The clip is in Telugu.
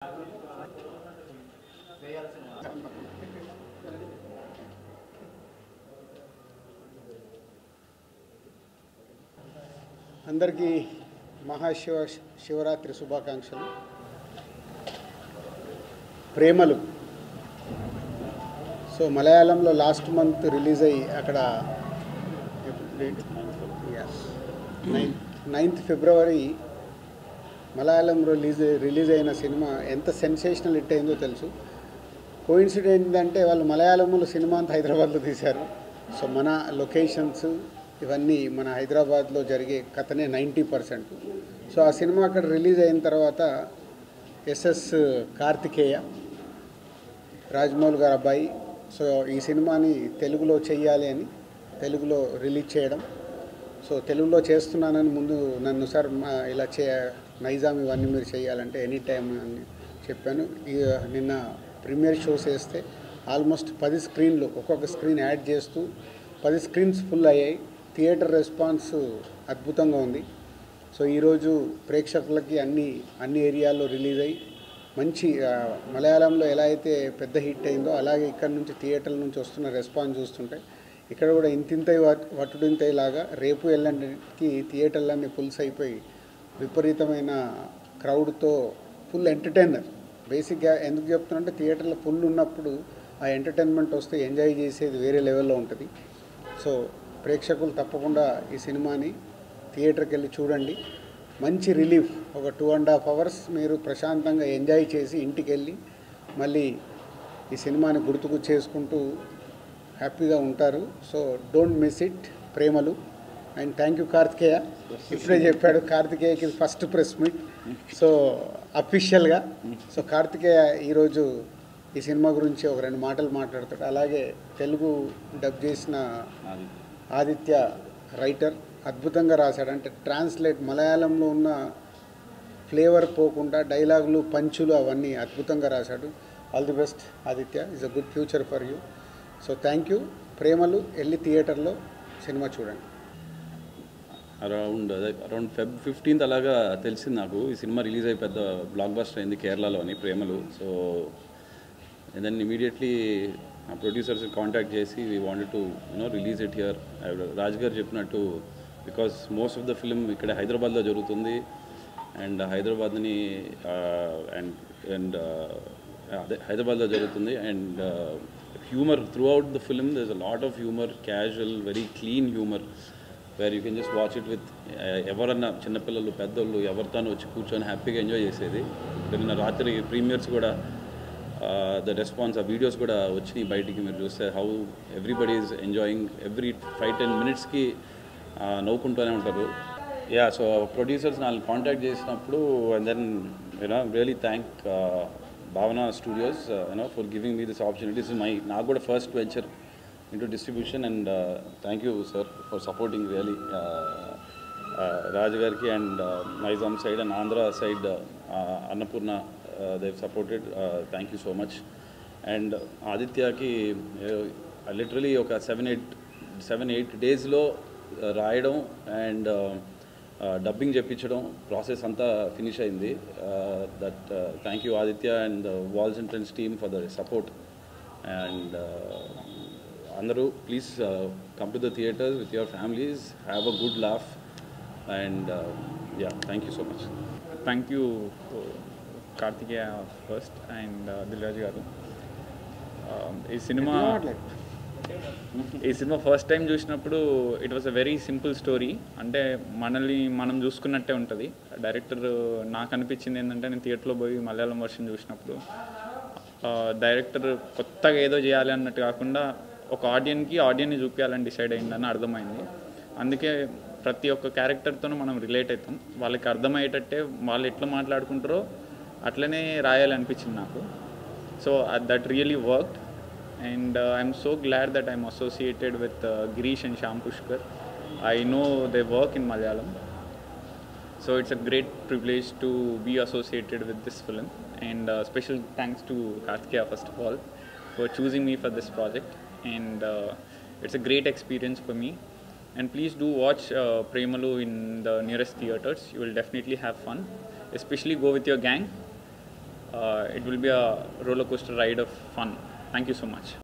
అందరికీ శివరాత్రి శుభాకాంక్షలు. ప్రేమలు సో మలయాళంలో లాస్ట్ మంత్ రిలీజ్ అయ్యి అక్కడ 9th ఫిబ్రవరి మలయాళంలో రిలీజ్ అయిన సినిమా ఎంత సెన్సేషనల్ హిట్ అయిందో తెలుసు. కోయిన్సిడెంట్ ఏంటంటే వాళ్ళు మలయాళంలో సినిమా అంతా హైదరాబాద్లో తీశారు. సో మన లొకేషన్స్ ఇవన్నీ మన హైదరాబాద్లో జరిగే కథనే 90%. సో ఆ సినిమా అక్కడ రిలీజ్ అయిన తర్వాత ఎస్ఎస్ కార్తికేయ రాజమౌళి గారు అబ్బాయి సో ఈ సినిమాని తెలుగులో చెయ్యాలి అని తెలుగులో రిలీజ్ చేయడం. సో తెలుగులో చేస్తున్నానని ముందు నన్ను సార్ ఇలా నైజాం ఇవన్నీ మీరు చేయాలంటే ఎనీ టైం అని చెప్పాను. నిన్న ప్రీమియర్ షోస్ వేస్తే ఆల్మోస్ట్ 10 స్క్రీన్లు ఒక్కొక్క స్క్రీన్ యాడ్ చేస్తూ 10 స్క్రీన్స్ ఫుల్ అయ్యాయి. థియేటర్ రెస్పాన్స్ అద్భుతంగా ఉంది. సో ఈరోజు ప్రేక్షకులకి అన్ని ఏరియాల్లో రిలీజ్ అయ్యి మంచి మలయాళంలో ఎలా అయితే పెద్ద హిట్ అయిందో అలాగే ఇక్కడ నుంచి థియేటర్ల నుంచి వస్తున్న రెస్పాన్స్ చూస్తుంటే ఇక్కడ కూడా ఇంతింతై వట్టుడింతై లాగా రేపు ఎల్లంటికి థియేటర్లన్నీ ఫుల్స్ అయిపోయి విపరీతమైన క్రౌడ్తో ఫుల్ ఎంటర్టైనర్. బేసిక్గా ఎందుకు చెప్తున్నంటే థియేటర్లో ఫుల్ ఉన్నప్పుడు ఆ ఎంటర్టైన్మెంట్ వస్తే ఎంజాయ్ చేసేది వేరే లెవెల్లో ఉంటుంది. సో ప్రేక్షకులు తప్పకుండా ఈ సినిమాని థియేటర్కి వెళ్ళి చూడండి. మంచి రిలీఫ్. ఒక 2.5 hours మీరు ప్రశాంతంగా ఎంజాయ్ చేసి ఇంటికి వెళ్ళి మళ్ళీ ఈ సినిమాని గుర్తుకు చేసుకుంటూ హ్యాపీగా ఉంటారు. So don't miss it. Premalu. And thank you Karthikeya. ఇప్పుడే చెప్పాడు కార్తికేయకి ఫస్ట్ ప్రెస్ మీట్ సో అఫీషియల్గా. సో కార్తికేయ ఈరోజు ఈ సినిమా గురించి ఒక 2 మాటలు మాట్లాడతాడు. అలాగే తెలుగు డబ్ చేసిన ఆదిత్య రైటర్ అద్భుతంగా రాశాడు. అంటే ట్రాన్స్లేట్ మలయాళంలో ఉన్న ఫ్లేవర్ పోకుండా డైలాగులు పంచులు అవన్నీ అద్భుతంగా రాశాడు. All the best Aditya. Is a good future for you. So thank you. ప్రేమలు వెళ్ళి థియేటర్లో సినిమా చూడండి. అరౌండ్ Feb 15th అలాగా తెలిసింది నాకు ఈ సినిమా రిలీజ్ అయ్యి పెద్ద బ్లాక్ బస్టర్ అయింది కేరళలో అని ప్రేమలు. సో దెన్ ఇమీడియట్లీ ఆ ప్రొడ్యూసర్స్ కాంటాక్ట్ చేసి we wanted to release it here. Raj గారు చెప్పినట్టు because most of the film ఇక్కడ హైదరాబాద్లో జరుగుతుంది అండ్ హైదరాబాద్ని అండ్ అదే హైదరాబాద్లో జరుగుతుంది and humour throughout the film. There is a lot of humour, casual, very clean humour where you can just watch it with ఎవరన్నా చిన్నపిల్లలు పెద్దోళ్ళు ఎవరితోనూ వచ్చి కూర్చొని హ్యాపీగా ఎంజాయ్ చేసేది. నిన్న రాత్రి ప్రీమియర్స్ కూడా ద రెస్పాన్స్ ఆ వీడియోస్ కూడా వచ్చినాయి బయటికి. మీరు చూస్తే how everybody is enjoying. Every 5-10 minutesకి నవ్వుకుంటూనే ఉంటారు. యా సో ప్రొడ్యూసర్స్ నాకు కాంటాక్ట్ చేసినప్పుడు అండ్ దెన్ రియలీ థ్యాంక్ భావన studios for giving me this opportunity. This is నాకు కూడా first venture into distribution and thank you sir for supporting really Raj garki and Nizam side and Andhra side Annapurna they've supported. Thank you so much. And Aditya ki literally oka 7-8 days lo రాయడం అండ్ డబ్బింగ్ చెప్పించడం ప్రాసెస్ అంతా ఫినిష్ అయింది. That thank you Aditya and Walls and friends team for the support. And అందరూ please come to the theatres with your families, have a good laugh and yeah thank you so much. Thank you Karthikeya first and Dil Raju garu. ఈ సినిమా ఫస్ట్ టైం చూసినప్పుడు it was a very simple story. అంటే మనల్ని మనం చూసుకున్నట్టే ఉంటుంది. డైరెక్టర్ నాకు అనిపించింది ఏంటంటే నేను థియేటర్లో పోయి మలయాళం వర్షన్ చూసినప్పుడు డైరెక్టర్ కొత్తగా ఏదో చేయాలి అన్నట్టు కాకుండా ఒక ఆడియన్ని చూపించాలని డిసైడ్ అయిందని అర్థమైంది. అందుకే ప్రతి ఒక్క క్యారెక్టర్తోనూ మనం రిలేట్ అవుతాం. వాళ్ళకి అర్థమయ్యేటట్టే వాళ్ళు ఎట్లా మాట్లాడుకుంటారో అట్లనే రాయాలనిపించింది నాకు. So that really worked and I'm so glad that I'm associated with Girish and Shyam Pushkar. I know they work in Malayalam, so it's a great privilege to be associated with this film. And special thanks to Kartikeya first of all for choosing me for this project. And it's a great experience for me. And please do watch Premalu in the nearest theaters. You will definitely have fun. Especially go with your gang. It will be a roller coaster ride of fun. Thank you so much.